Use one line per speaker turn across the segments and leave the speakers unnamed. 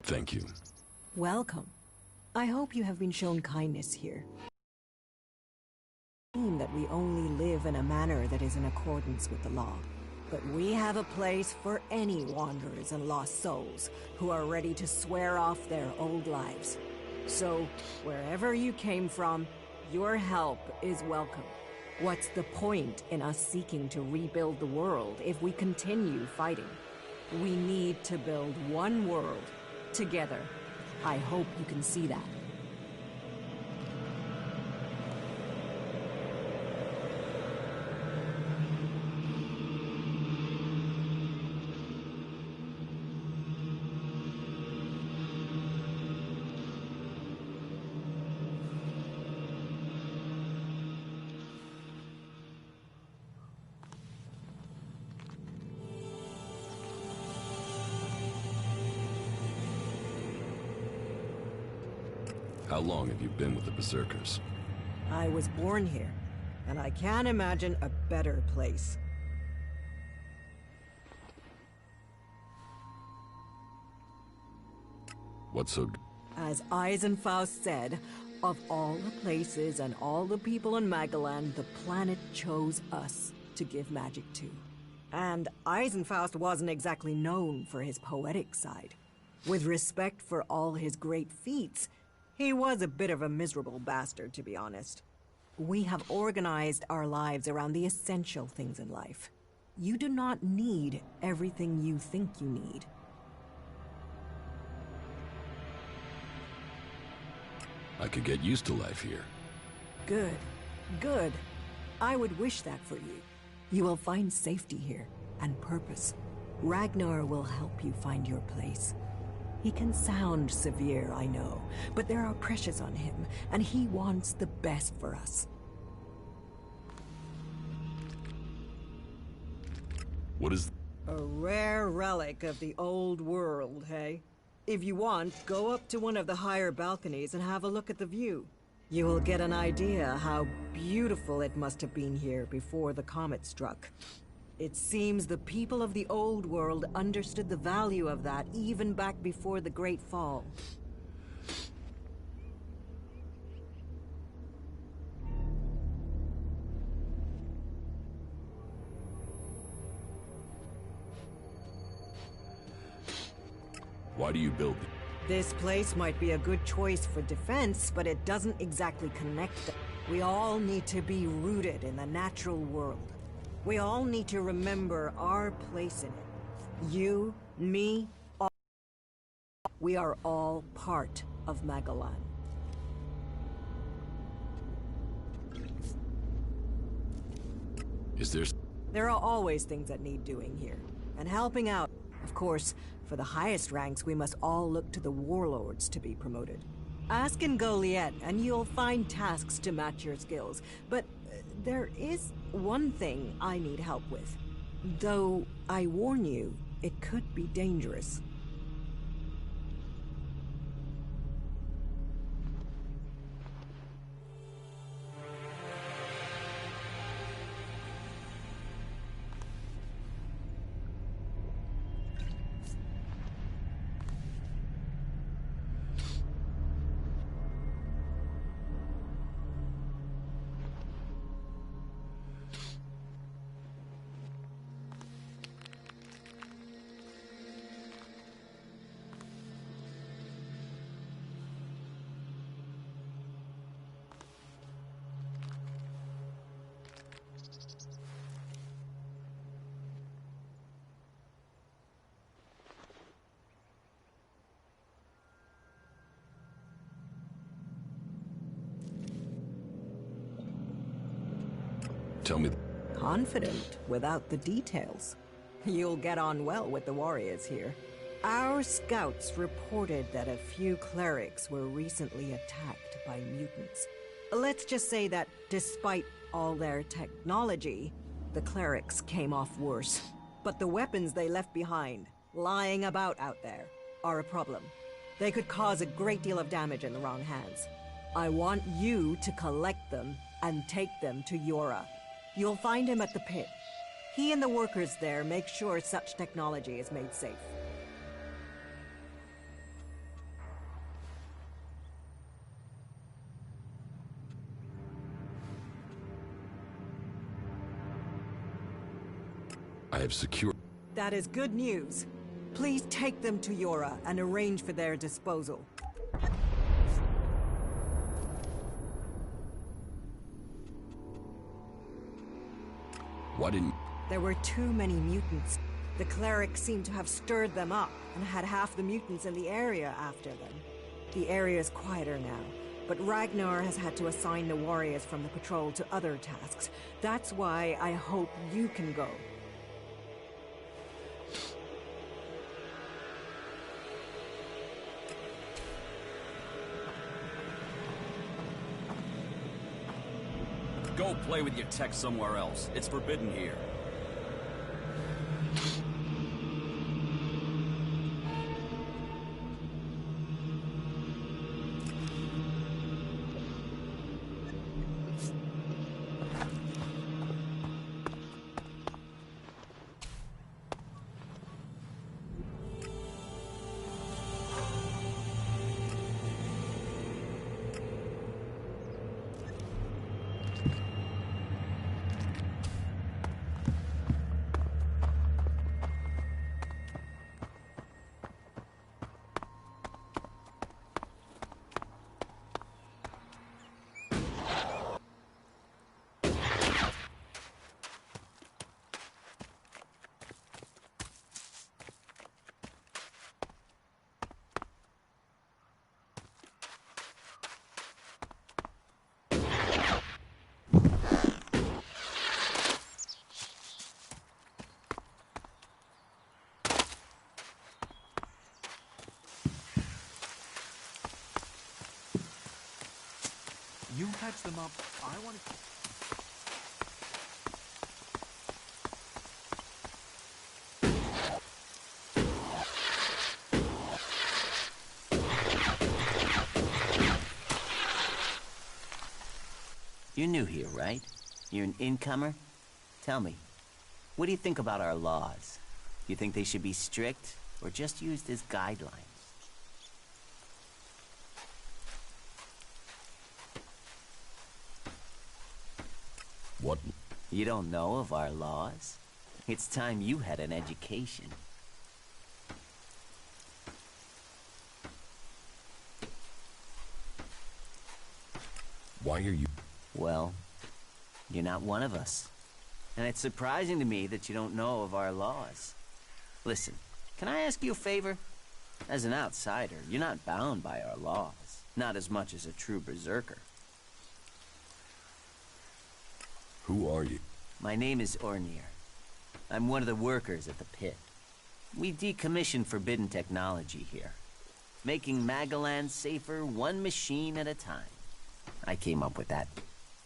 Thank you.
Welcome. I hope you have been shown kindness here. That we only live in a manner that is in accordance with the law. But we have a place for any wanderers and lost souls who are ready to swear off their old lives. So, wherever you came from, your help is welcome. What's the point in us seeking to rebuild the world if we continue fighting? We need to build one world, together. I hope you can see that.
How long have you been with the Berserkers?
I was born here, and I can't imagine a better place.
What's so...
As Eisenfaust said, of all the places and all the people in Magalan, the planet chose us to give magic to. And Eisenfaust wasn't exactly known for his poetic side. With respect for all his great feats, he was a bit of a miserable bastard, to be honest. We have organized our lives around the essential things in life. You do not need everything you think you need.
I could get used to life here.
Good. Good. I would wish that for you. You will find safety here, and purpose. Ragnar will help you find your place. He can sound severe, I know, but there are pressures on him, and he wants the best for us.
What is...
A rare relic of the old world, hey? If you want, go up to one of the higher balconies and have a look at the view. You will get an idea how beautiful it must have been here before the comet struck. It seems the people of the old world understood the value of that even back before the Great Fall.
Why do you build it?
This place might be a good choice for defense, but it doesn't exactly connect them. We all need to be rooted in the natural world. We all need to remember our place in it. You, me, all. We are all part of Magalan.
Is there...
There are always things that need doing here, and helping out. Of course, for the highest ranks, we must all look to the warlords to be promoted. Ask in Goliath, and you'll find tasks to match your skills. But there is one thing I need help with. Though, I warn you, it could be dangerous.
Tell me...
Confident without the details. You'll get on well with the warriors here. Our scouts reported that a few clerics were recently attacked by mutants. Let's just say that despite all their technology, the clerics came off worse. But the weapons they left behind, lying about out there, are a problem. They could cause a great deal of damage in the wrong hands. I want you to collect them and take them to Yora. You'll find him at the pit. He and the workers there make sure such technology is made safe.
have secured...
That is good news. Please take them to Yora and arrange for their disposal.
Why didn't...
There were too many mutants. The clerics seem to have stirred them up and had half the mutants in the area after them. The area is quieter now, but Ragnar has had to assign the warriors from the patrol to other tasks. That's why I hope you can go.
Go play with your tech somewhere else. It's forbidden here.
You patch them up. I want to...
You're new here, right? You're an incomer? Tell me, what do you think about our laws? You think they should be strict, or just used as guidelines?
What?
You don't know of our laws? It's time you had an education.
Why are you...
Well, you're not one of us. And it's surprising to me that you don't know of our laws. Listen, can I ask you a favor? As an outsider, you're not bound by our laws. Not as much as a true berserker.
Who are you?
My name is Ornir. I'm one of the workers at the pit. We decommission forbidden technology here, making Magaland safer one machine at a time. I came up with that.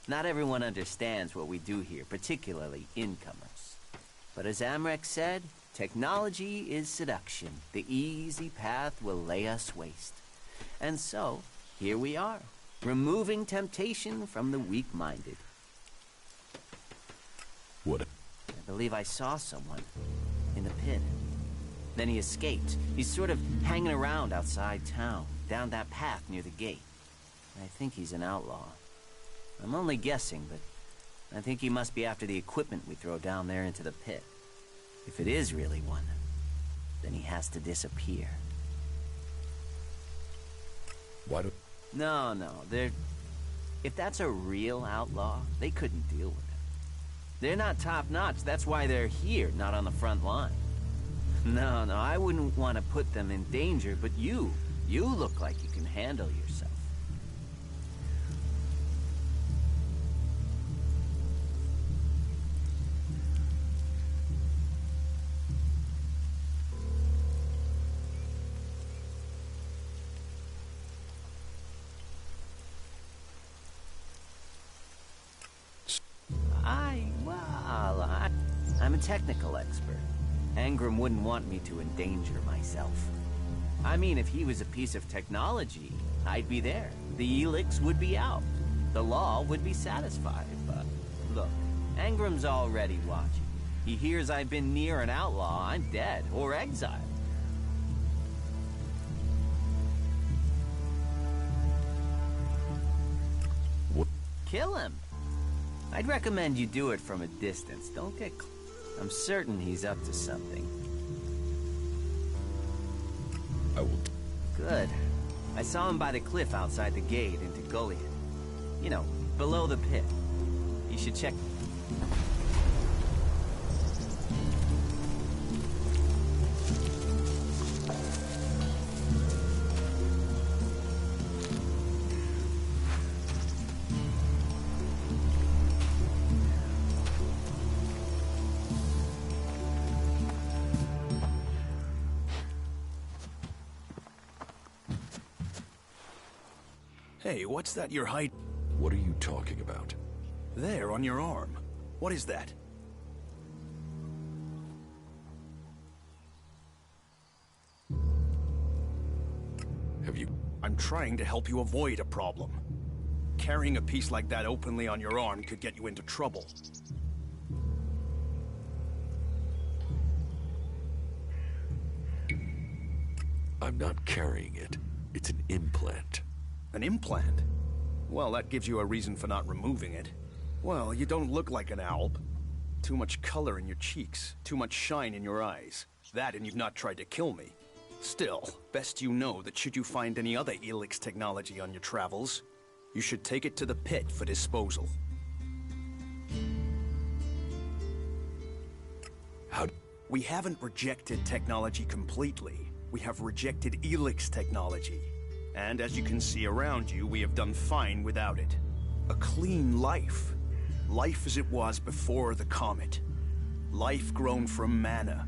Not everyone understands what we do here, particularly incomers. But as Amrek said, technology is seduction. The easy path will lay us waste. And so, here we are, removing temptation from the weak-minded.
What?
I believe I saw someone in the pit. Then he escaped. He's sort of hanging around outside town, down that path near the gate. I think he's an outlaw. I'm only guessing, but I think he must be after the equipment we throw down there into the pit. If it is really one, then he has to disappear.
Why do...
No, if that's a real outlaw, they couldn't deal with it. They're not top-notch, that's why they're here, not on the front line. No, I wouldn't want to put them in danger, but you look like you can handle yourself. I'm a technical expert. Angram wouldn't want me to endanger myself. I mean, if he was a piece of technology, I'd be there. The Elex would be out. The law would be satisfied, but look, Angram's already watching. He hears I've been near an outlaw, I'm dead, or exiled. What? Kill him. I'd recommend you do it from a distance. Don't get I'm certain he's up to something.
I will...
Good. I saw him by the cliff outside the gate into Gullion. You know, below the pit. You should check...
Hey, what's that you're hiding?
What are you talking about?
There, on your arm. What is that?
Have you...
I'm trying to help you avoid a problem. Carrying a piece like that openly on your arm could get you into trouble.
I'm not carrying it. It's an implant.
An implant? Well, that gives you a reason for not removing it. Well, you don't look like an alb. Too much color in your cheeks, too much shine in your eyes. That and you've not tried to kill me. Still, best you know that should you find any other Elex technology on your travels, you should take it to the pit for disposal.
How...
We haven't rejected technology completely. We have rejected Elex technology. And as you can see around you, we have done fine without it. A clean life. Life as it was before the comet. Life grown from mana.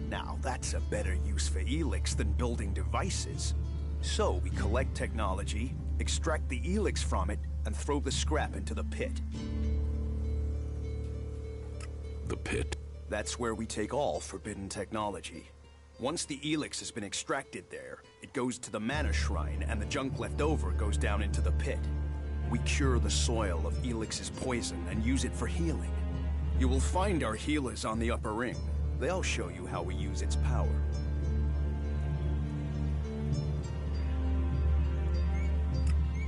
Now, that's a better use for Elex than building devices. So we collect technology, extract the Elex from it, and throw the scrap into the pit.
The pit?
That's where we take all forbidden technology. Once the Elex has been extracted there, it goes to the mana shrine, and the junk left over goes down into the pit. We cure the soil of Elix's poison and use it for healing. You will find our healers on the upper ring. They'll show you how we use its power.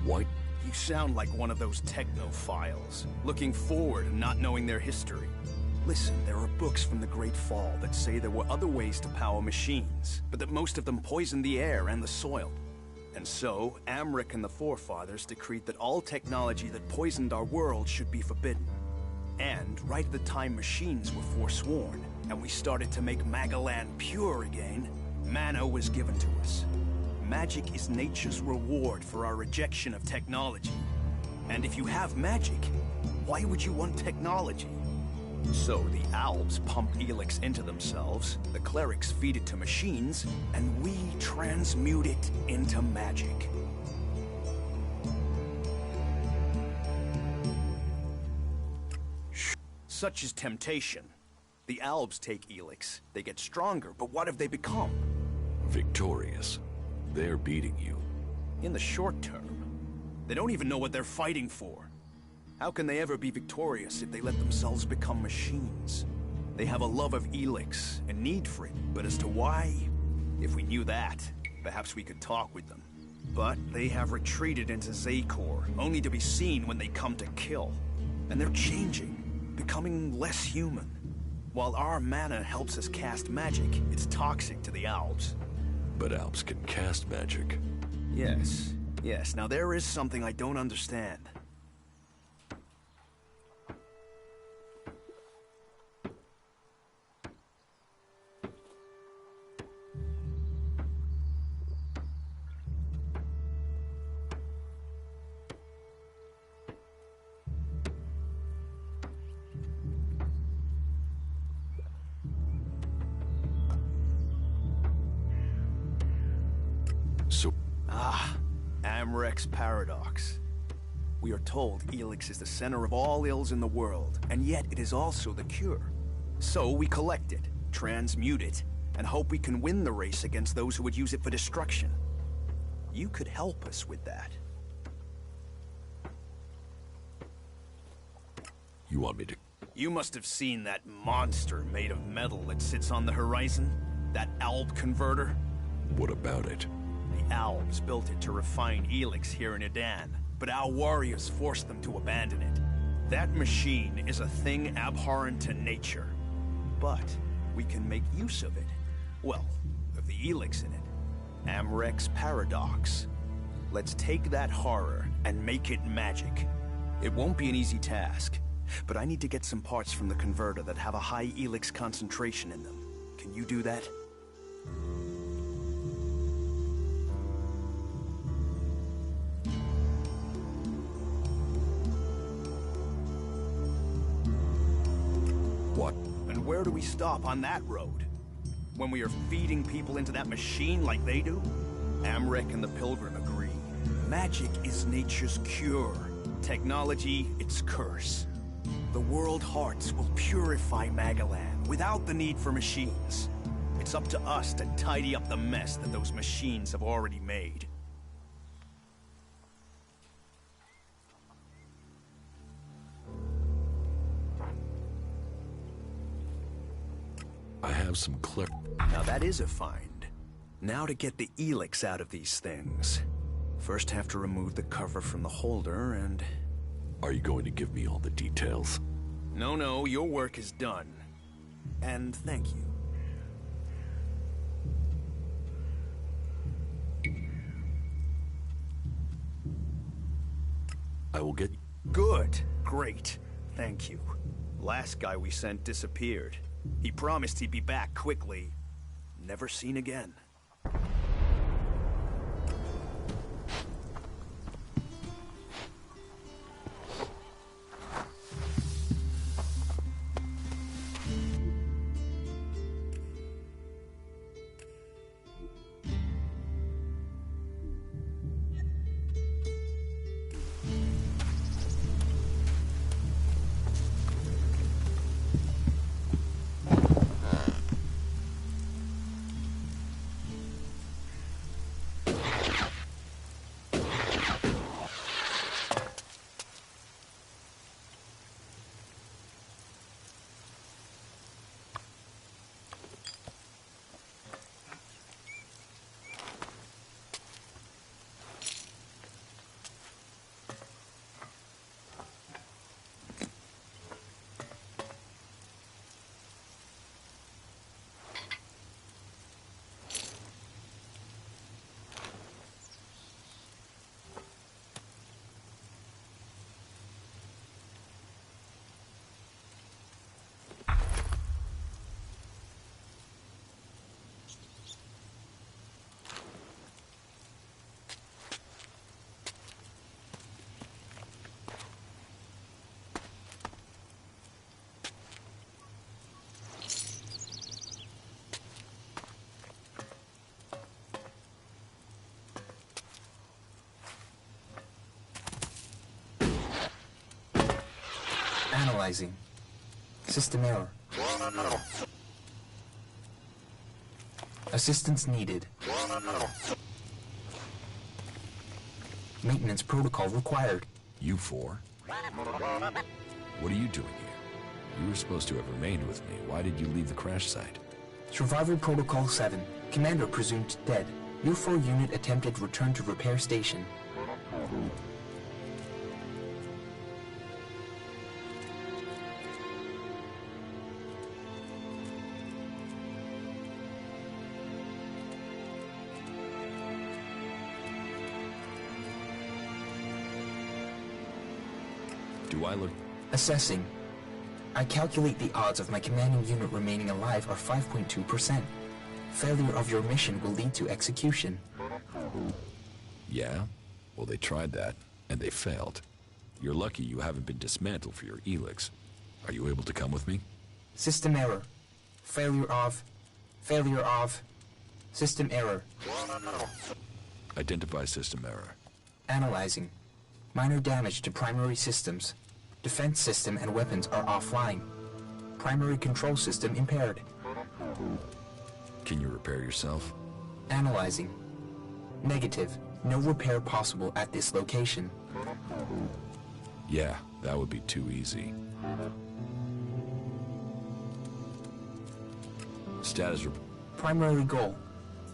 What?
You sound like one of those technophiles, looking forward and not knowing their history. Listen, there are books from the Great Fall that say there were other ways to power machines, but that most of them poisoned the air and the soil. And so, Amric and the Forefathers decreed that all technology that poisoned our world should be forbidden. And right at the time machines were forsworn, and we started to make Magaland pure again, mana was given to us. Magic is nature's reward for our rejection of technology. And if you have magic, why would you want technology? So the Albs pump Elex into themselves, the clerics feed it to machines, and we transmute it into magic. Such is temptation. The Albs take Elex, they get stronger, but what have they become?
Victorious. They're beating you.
In the short term. They don't even know what they're fighting for. How can they ever be victorious if they let themselves become machines? They have a love of Elex, a need for it, but as to why? If we knew that, perhaps we could talk with them. But they have retreated into Zakor, only to be seen when they come to kill. And they're changing, becoming less human. While our mana helps us cast magic, it's toxic to the Albs.
But Alps can cast magic.
Yes, yes. Now there is something I don't understand.
So...
Amrek's paradox. We are told Elex is the center of all ills in the world, and yet it is also the cure. So we collect it, transmute it, and hope we can win the race against those who would use it for destruction. You could help us with that.
You want me to...
You must have seen that monster made of metal that sits on the horizon? That Alb converter?
What about it?
The Albs built it to refine Elex here in Edan, but our warriors forced them to abandon it. That machine is a thing abhorrent to nature. but we can make use of it. Well, of the Elex in it. Amrek's paradox. Let's take that horror and make it magic. It won't be an easy task, but I need to get some parts from the converter that have a high Elex concentration in them. Can you do that?
What?
And where do we stop on that road? When we are feeding people into that machine like they do? Amrek and the Pilgrim agree. Magic is nature's cure. Technology, its curse. The world hearts will purify Magalan without the need for machines. It's up to us to tidy up the mess that those machines have already made.
I have some
Now that is a find. Now to get the Elex out of these things. First have to remove the cover from the holder and...
Are you going to give me all the details?
No, your work is done. And thank you.
I will get...
Good. Great. Thank you. Last guy we sent disappeared. He promised he'd be back quickly. Never seen again.
Analyzing. System error. Assistance needed. Maintenance protocol required.
You four? What are you doing here? You were supposed to have remained with me. Why did you leave the crash site?
Survival Protocol 7. Commander presumed dead. Your 4 unit attempted return to repair station.
Do I look...
Assessing. I calculate the odds of my commanding unit remaining alive are 5.2%. Failure of your mission will lead to execution.
Yeah? Well, they tried that, and they failed. You're lucky you haven't been dismantled for your Elex. Are you able to come with me?
System error. Failure of... System error.
Identify system error.
Analyzing. Minor damage to primary systems. Defense system and weapons are offline. Primary control system impaired.
Can you repair yourself?
Analyzing. Negative. No repair possible at this location.
Yeah, that would be too easy. Status
Primary goal.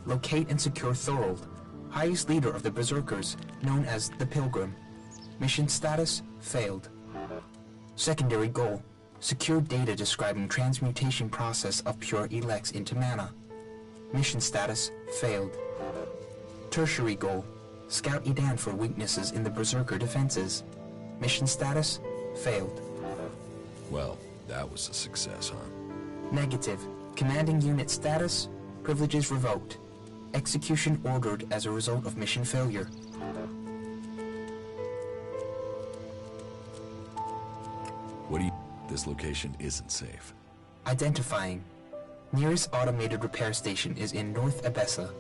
Locate and secure Thorold, highest leader of the Berserkers, known as the Pilgrim. Mission status, failed. Secondary goal. Secure data describing transmutation process of pure Elex into mana. Mission status, failed. Tertiary goal, scout Edan for weaknesses in the Berserker defenses. Mission status, failed.
Well, that was a success, huh?
Negative. Commanding unit status, privileges revoked. Execution ordered as a result of mission failure.
What do you... This location isn't safe.
Identifying. Nearest automated repair station is in North Abessa.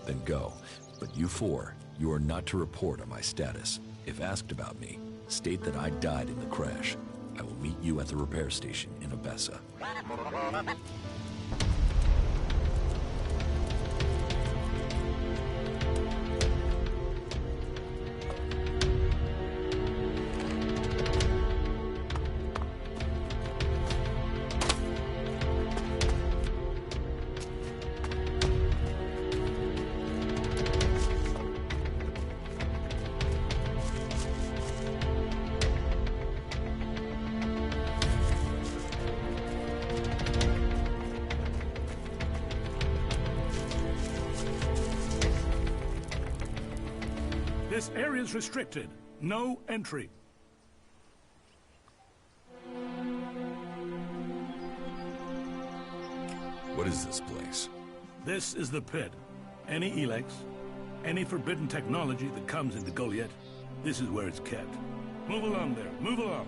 Then go. But you four, you are not to report on my status. If asked about me, state that I died in the crash. I will meet you at the repair station in Abessa.
This area is restricted. No entry.
What is this place?
This is the pit. Any Elex, any forbidden technology that comes into Goliath, this is where it's kept. Move along there. Move along.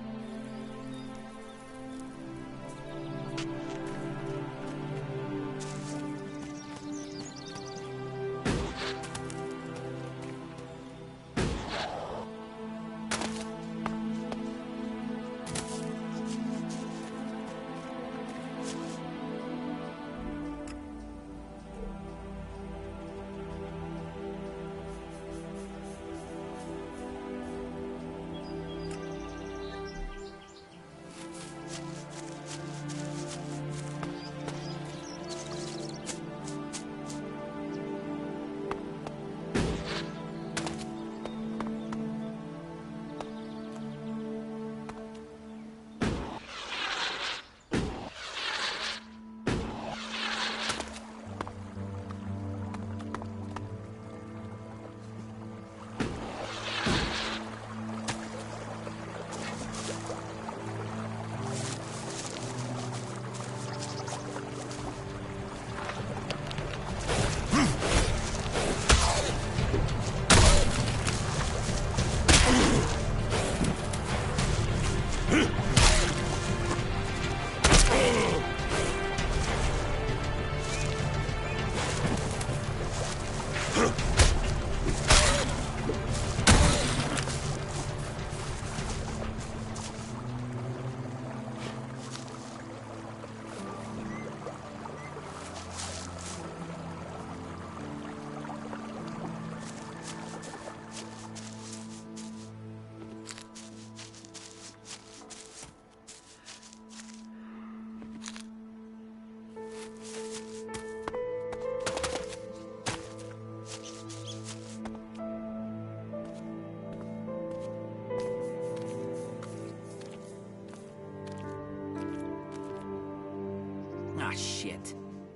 Ah, shit.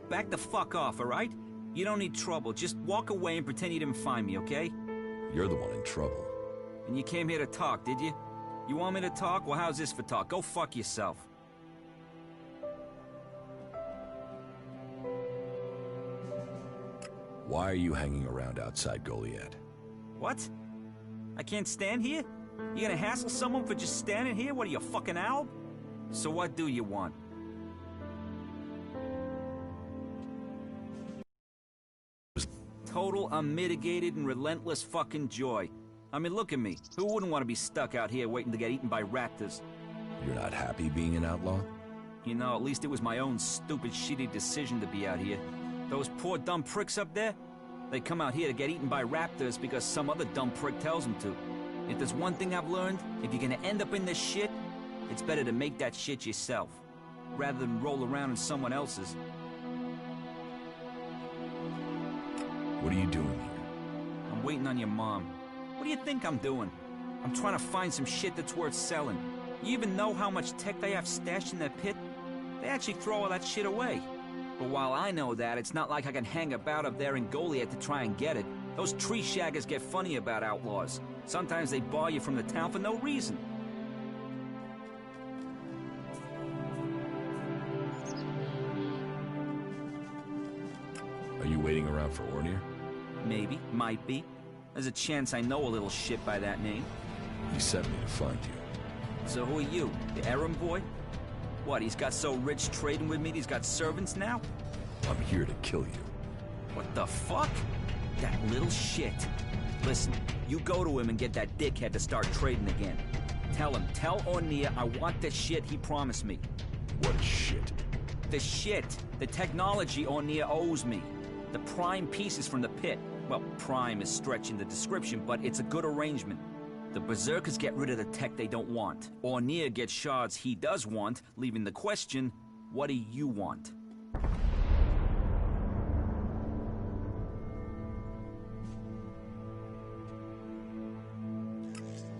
Back the fuck off, alright? You don't need trouble. Just walk away and pretend you didn't find me, okay?
You're the one in trouble.
And you came here to talk, did you? You want me to talk? Well, how's this for talk? Go fuck yourself.
Why are you hanging around outside Goliath?
What? I can't stand here? You gonna hassle someone for just standing here? What are you, a fucking owl? So what do you want? Total, unmitigated, and relentless fucking joy. I mean, look at me. Who wouldn't want to be stuck out here waiting to get eaten by raptors?
You're not happy being an outlaw?
You know, at least it was my own stupid, shitty decision to be out here. Those poor dumb pricks up there, they come out here to get eaten by raptors because some other dumb prick tells them to. If there's one thing I've learned, if you're gonna end up in this shit, it's better to make that shit yourself, rather than roll around in someone else's.
What are you doing here?
I'm waiting on your mom. What do you think I'm doing? I'm trying to find some shit that's worth selling. You even know how much tech they have stashed in their pit? They actually throw all that shit away. But while I know that, it's not like I can hang about up there in Goliath to try and get it. Those tree shaggers get funny about outlaws. Sometimes they bar you from the town for no reason.
Are you waiting around for Ornir?
Maybe, might be. There's a chance I know a little shit by that name.
He sent me to find you.
So who are you? The errand boy? What, he's got so rich trading with me he's got servants now?
I'm here to kill you.
What the fuck? That little shit. Listen, you go to him and get that dickhead to start trading again. Tell Ornir I want the shit he promised me.
What shit?
The shit. The technology Ornir owes me. The prime pieces from the pit. Well, prime is stretching the description, but it's a good arrangement. The Berserkers get rid of the tech they don't want. Ornir gets shards he does want, leaving the question, what do you want?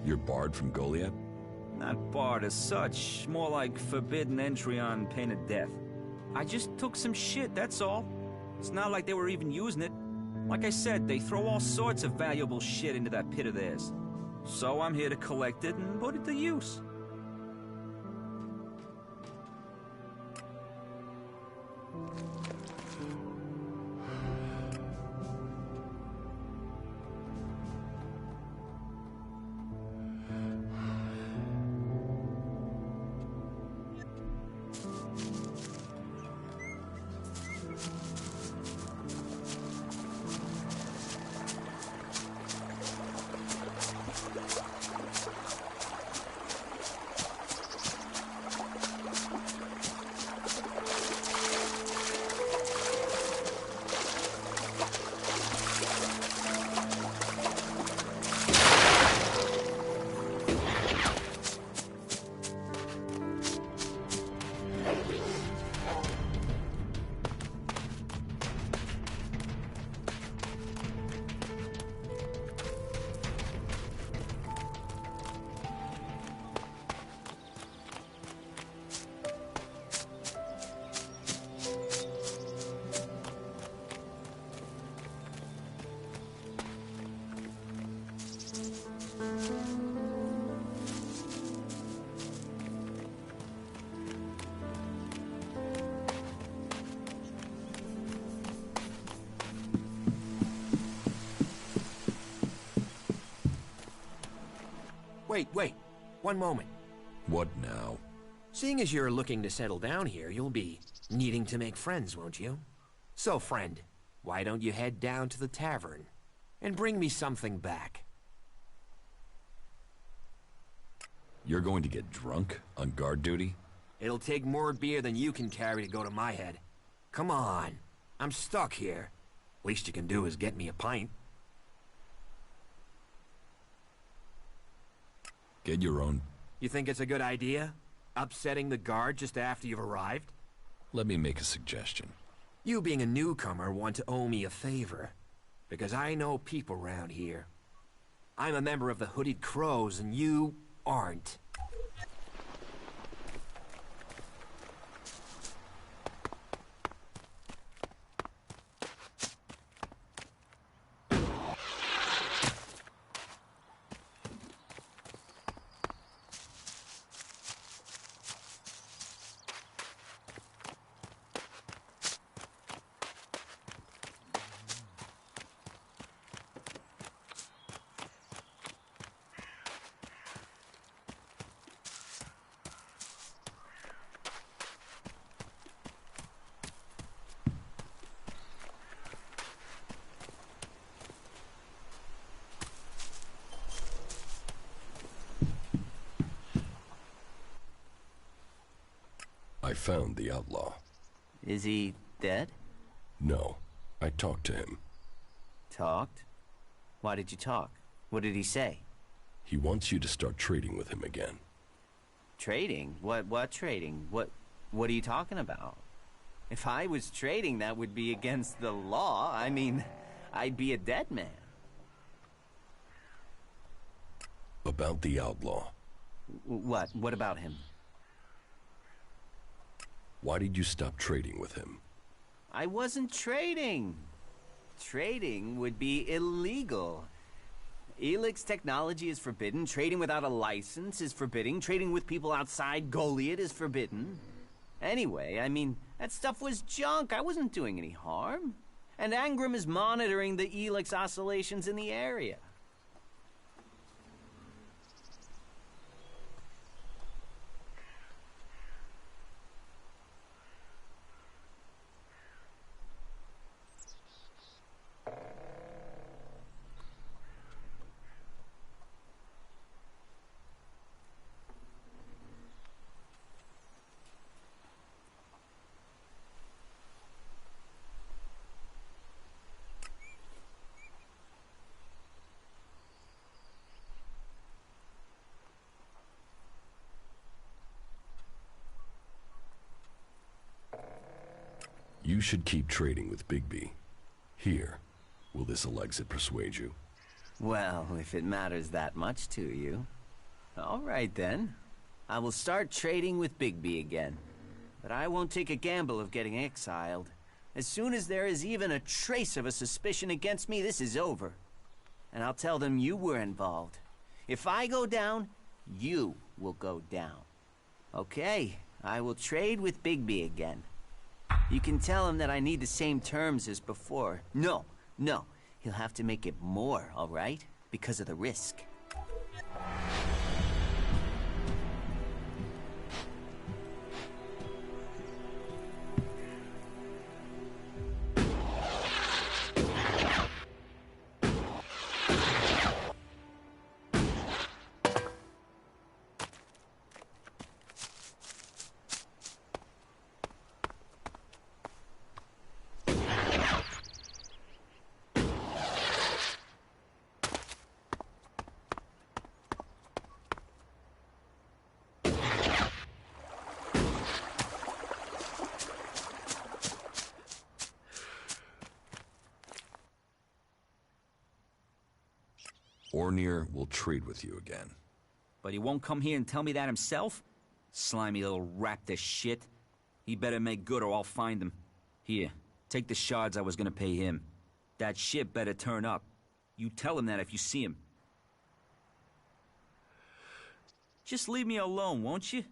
You're barred from Goliath?
Not barred as such, more like forbidden entry on pain of death. I just took some shit, that's all. It's not like they were even using it. Like I said, they throw all sorts of valuable shit into that pit of theirs. So I'm here to collect it and put it to use.
Wait. One moment.
What now?
Seeing as you're looking to settle down here, you'll be needing to make friends, won't you? So, friend, why don't you head down to the tavern and bring me something back?
You're going to get drunk on guard duty?
It'll take more beer than you can carry to go to my head. Come on. I'm stuck here. Least you can do is get me a pint.
Get your own.
You think it's a good idea? Upsetting the guard just after you've arrived?
Let me make a suggestion.
You being a newcomer want to owe me a favor. Because I know people around here. I'm a member of the Hooded Crows and you aren't.
I found the outlaw.
Is he dead?
No, I talked to him.
Talked? Why did you talk? What did he say?
He wants you to start trading with him again.
Trading? What trading? What are you talking about? If I was trading, that would be against the law. I mean, I'd be a dead man.
About the outlaw.
What? What about him?
Why did you stop trading with him?
I wasn't trading. Trading would be illegal. Elex technology is forbidden. Trading without a license is forbidden. Trading with people outside Goliath is forbidden. Anyway, I mean, that stuff was junk. I wasn't doing any harm. And Angram is monitoring the Elex oscillations in the area.
You should keep trading with Bigby. Here, will this Alexit persuade you?
Well, if it matters that much to you. All right, then. I will start trading with Bigby again. But I won't take a gamble of getting exiled. As soon as there is even a trace of a suspicion against me, this is over. And I'll tell them you were involved. If I go down, you will go down. Okay, I will trade with Bigby again. You can tell him that I need the same terms as before. No, he'll have to make it more, all right? Because of the risk.
Ornir will trade with you again.
But he won't come here and tell me that himself? Slimy little raptor shit. He better make good or I'll find him. Here, take the shards I was gonna pay him. That shit better turn up. You tell him that if you see him. Just leave me alone, won't you?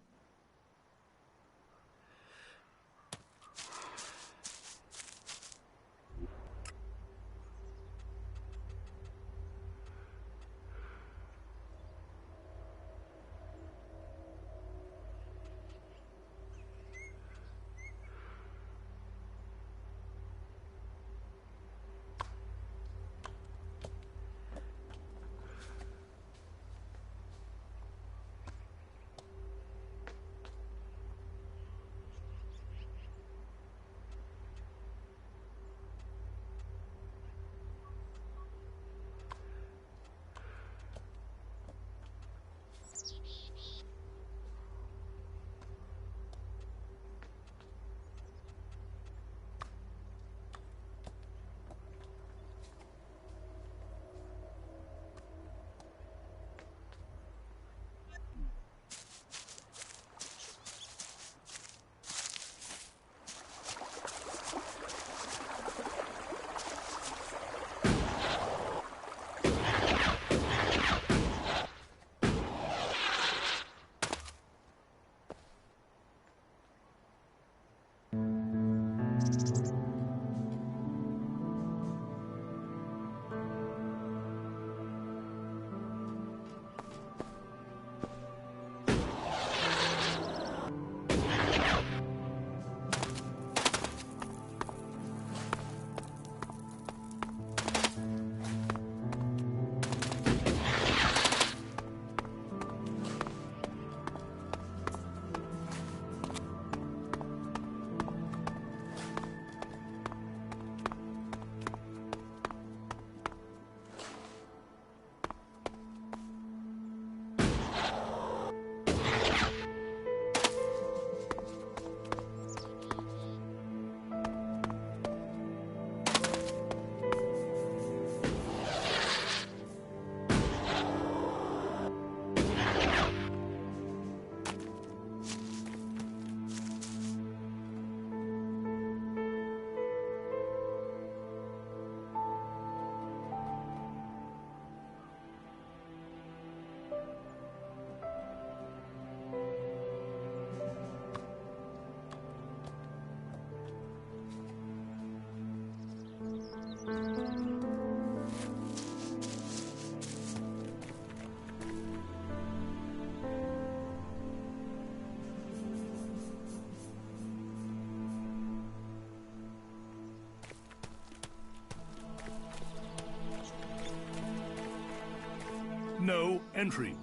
no entry.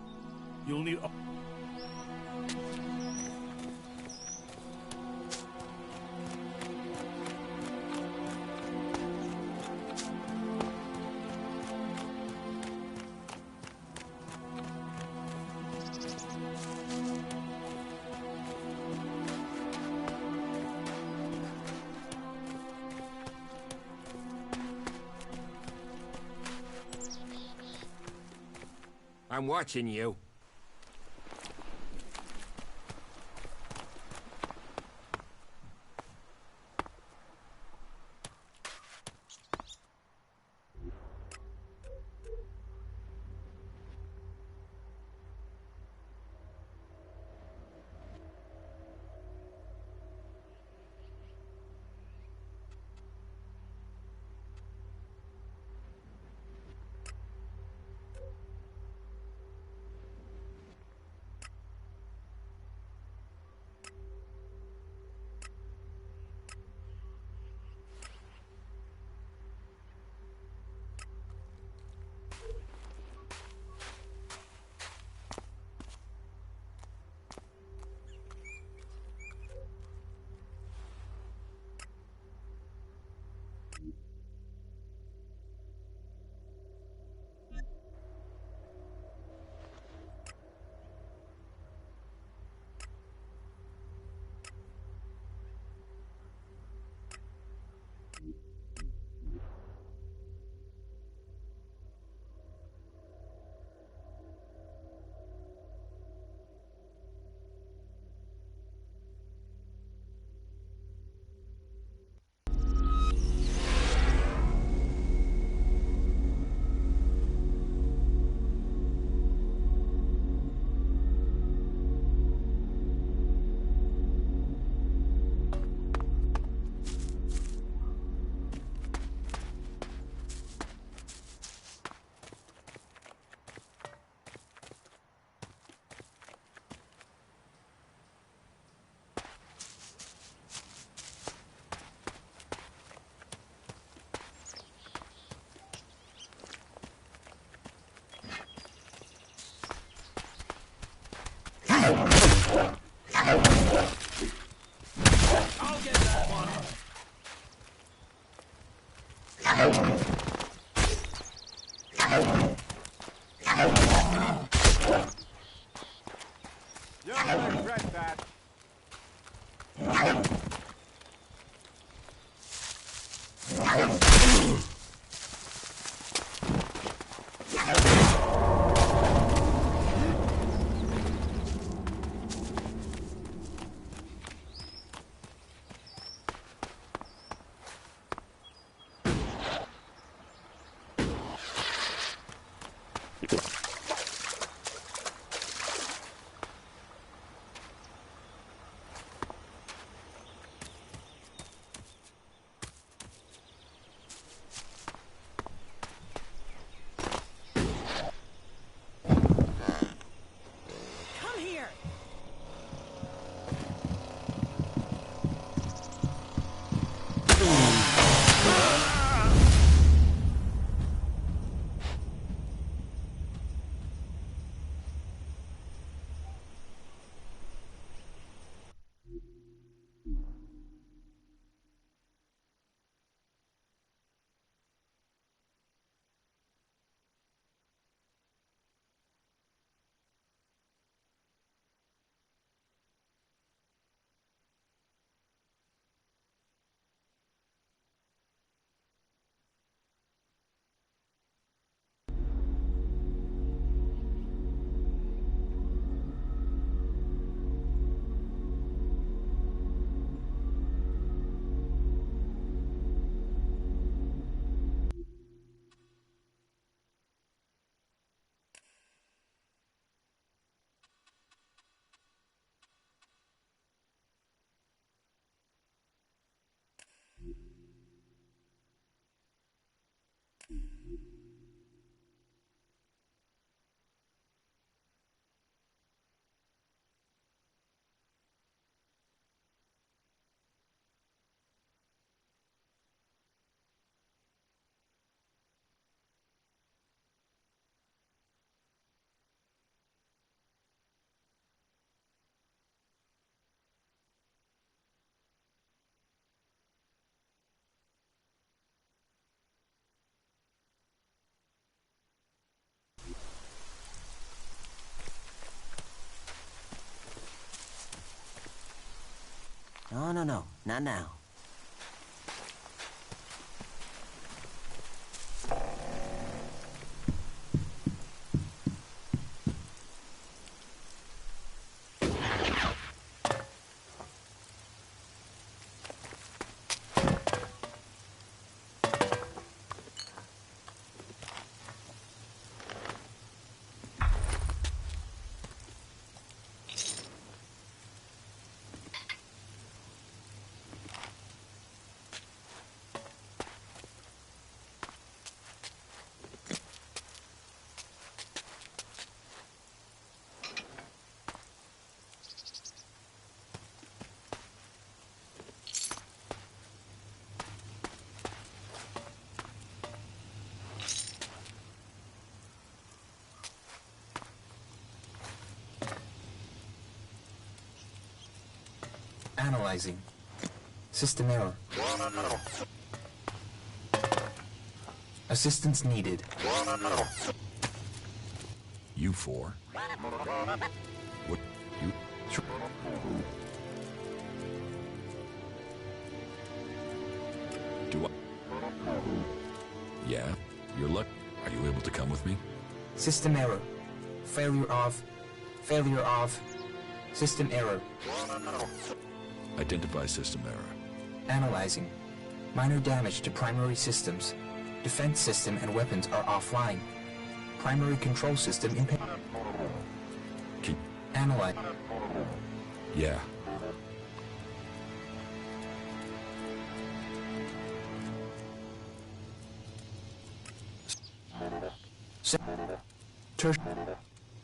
You'll need...
I'm watching you.
No, not now.
Analyzing. System error. Assistance needed.
You four? What? You? Do I? Yeah? You're luck. Are you able to come with me?
System error. Failure of. System error.
Identify system error.
Analyzing. Minor damage to primary systems. Defense system and weapons are offline. Primary control system impaired. Analyze.
Yeah.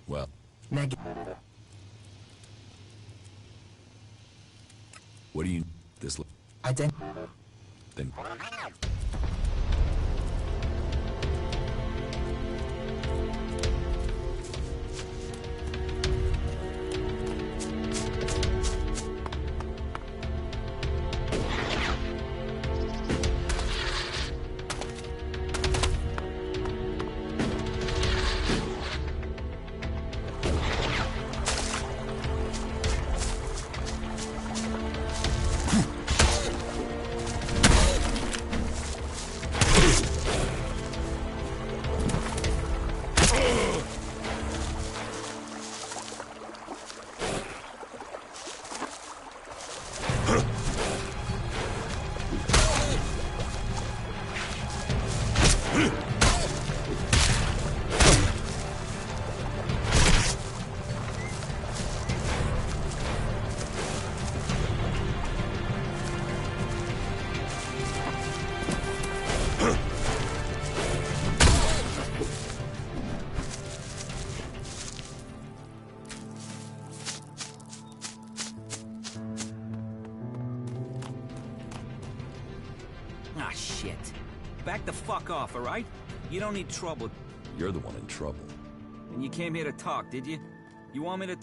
Well.
Negative.
What do you... This... Then...
Ah, shit. Back the fuck off, all right? You don't need trouble.
You're the one in trouble.
And you came here to talk, did you? You want me to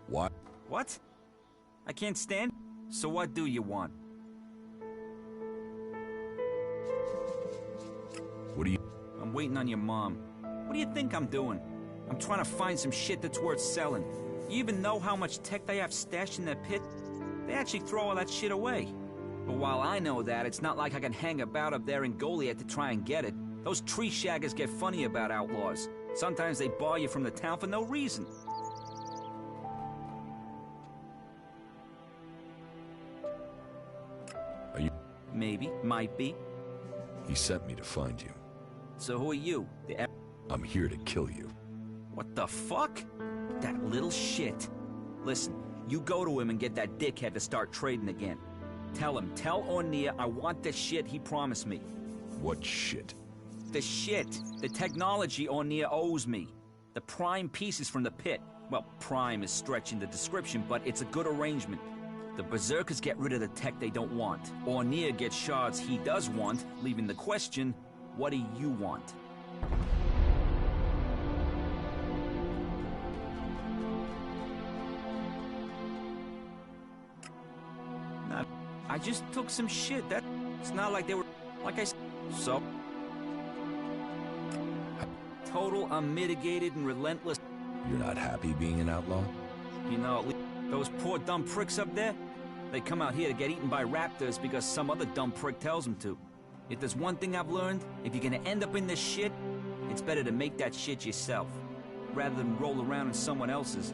What?
What? I can't stand? So what do you want?
What do you...
I'm waiting on your mom. What do you think I'm doing? I'm trying to find some shit that's worth selling. You even know how much tech they have stashed in their pit? They actually throw all that shit away. But while I know that, it's not like I can hang about up there in Goliath to try and get it. Those tree shaggers get funny about outlaws. Sometimes they bar you from the town for no reason.
Are you...
Maybe, might be.
He sent me to find you.
So who are you?
I'm here to kill you.
What the fuck? That little shit. Listen, you go to him and get that dickhead to start trading again. Tell him, tell Ornia I want the shit he promised me.
What shit?
The shit. The technology Ornia owes me. The prime pieces from the pit. Well, prime is stretching the description, but it's a good arrangement. The Berserkers get rid of the tech they don't want. Ornia gets shards he does want, leaving the question, what do you want? I just took some shit. It's not like they were... Like I said... So... Total, unmitigated, and relentless...
You're not happy being an outlaw?
You know, Those poor dumb pricks up there? They come out here to get eaten by raptors because some other dumb prick tells them to. If there's one thing I've learned, if you're gonna end up in this shit, it's better to make that shit yourself, rather than roll around in someone else's.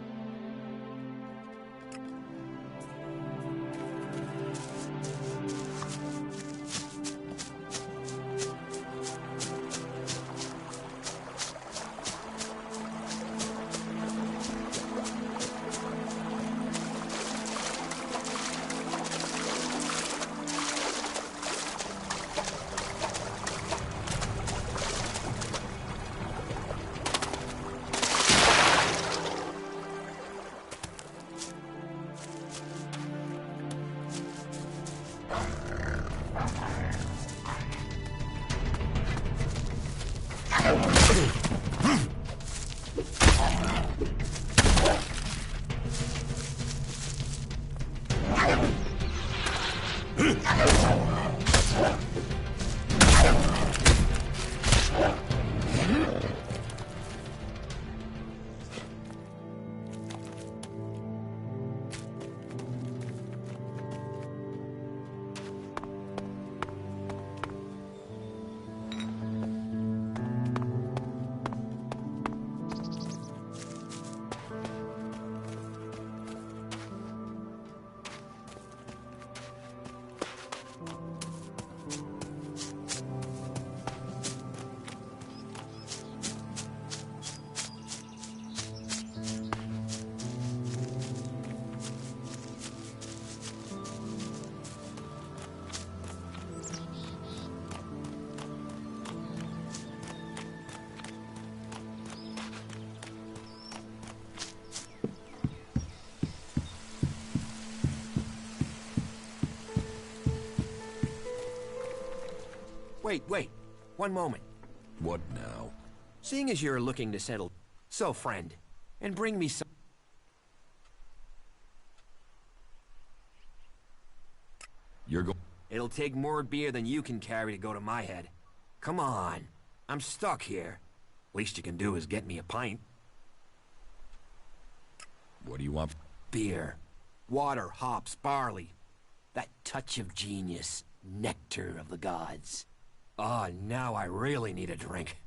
Wait. One moment.
What now?
Seeing as you're looking to settle... So, friend, and bring me some... It'll take more beer than you can carry to go to my head. Come on. I'm stuck here. Least you can do is get me a pint.
What do you want?
Beer. Water, hops, barley. That touch of genius. Nectar of the gods. Oh, now I really need a drink.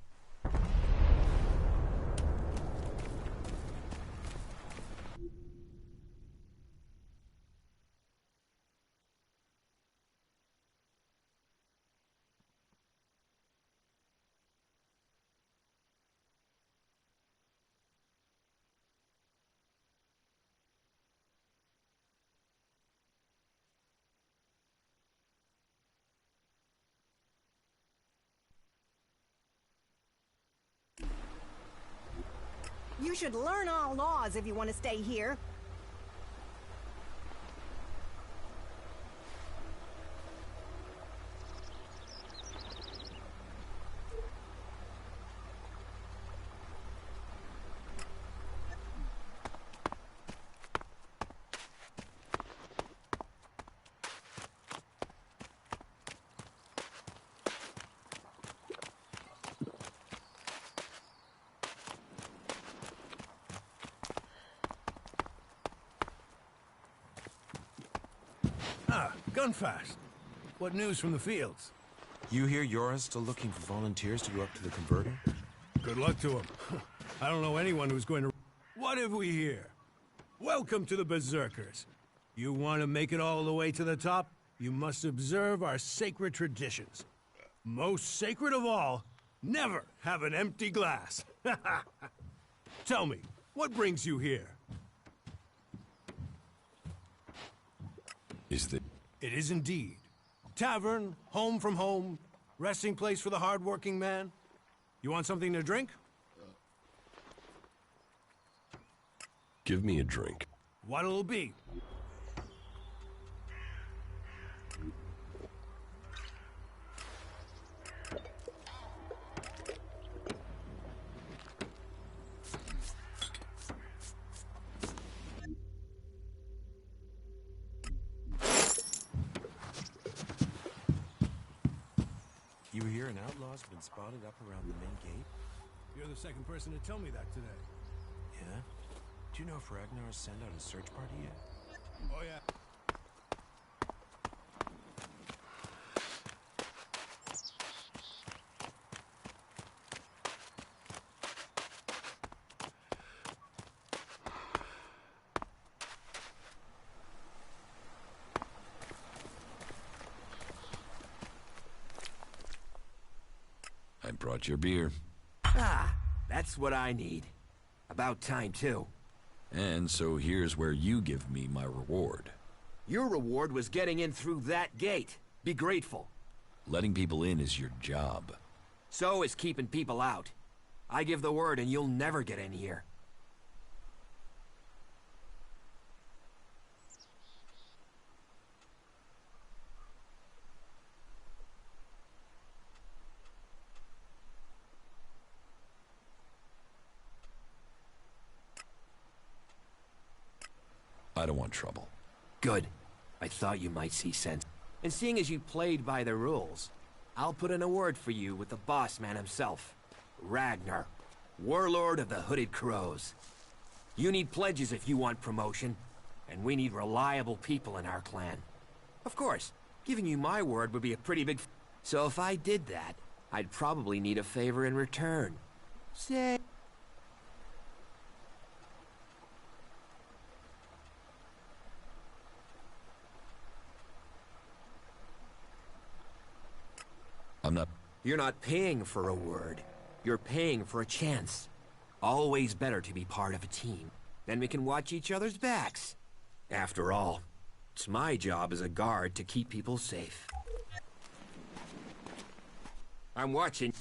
You should learn all laws if you want to stay here.
Gunfast. What news from the fields?
You hear Yora's still looking for volunteers to go up to the converter?
Good luck to him. I don't know anyone who's going to... What have we here? Welcome to the Berserkers. You want to make it all the way to the top? You must observe our sacred traditions. Most sacred of all, never have an empty glass. Tell me, what brings you here? It is indeed. Tavern, home from home, resting place for the hard-working man. You want something to drink?
Give me a drink.
What'll it be?
You hear an outlaw's been spotted up around the main gate?
You're the second person to tell me that today.
Yeah? Do you know if Ragnar has sent out a search party yet?
Oh, yeah.
I brought your beer.
Ah, that's what I need. About time, too.
And so here's where you give me my reward.
Your reward was getting in through that gate. Be grateful.
Letting people in is your job.
So is keeping people out. I give the word and you'll never get in here.
I don't want trouble.
Good. I thought you might see sense. And seeing as you played by the rules, I'll put in a word for you with the boss man himself. Ragnar, warlord of the Hooded Crows. You need pledges if you want promotion, and we need reliable people in our clan. Of course, giving you my word would be a pretty big... So if I did that, I'd probably need a favor in return. Say...
I'm not...
You're not paying for a word. You're paying for a chance. Always better to be part of a team. Then we can watch each other's backs. After all, it's my job as a guard to keep people safe. I'm watching.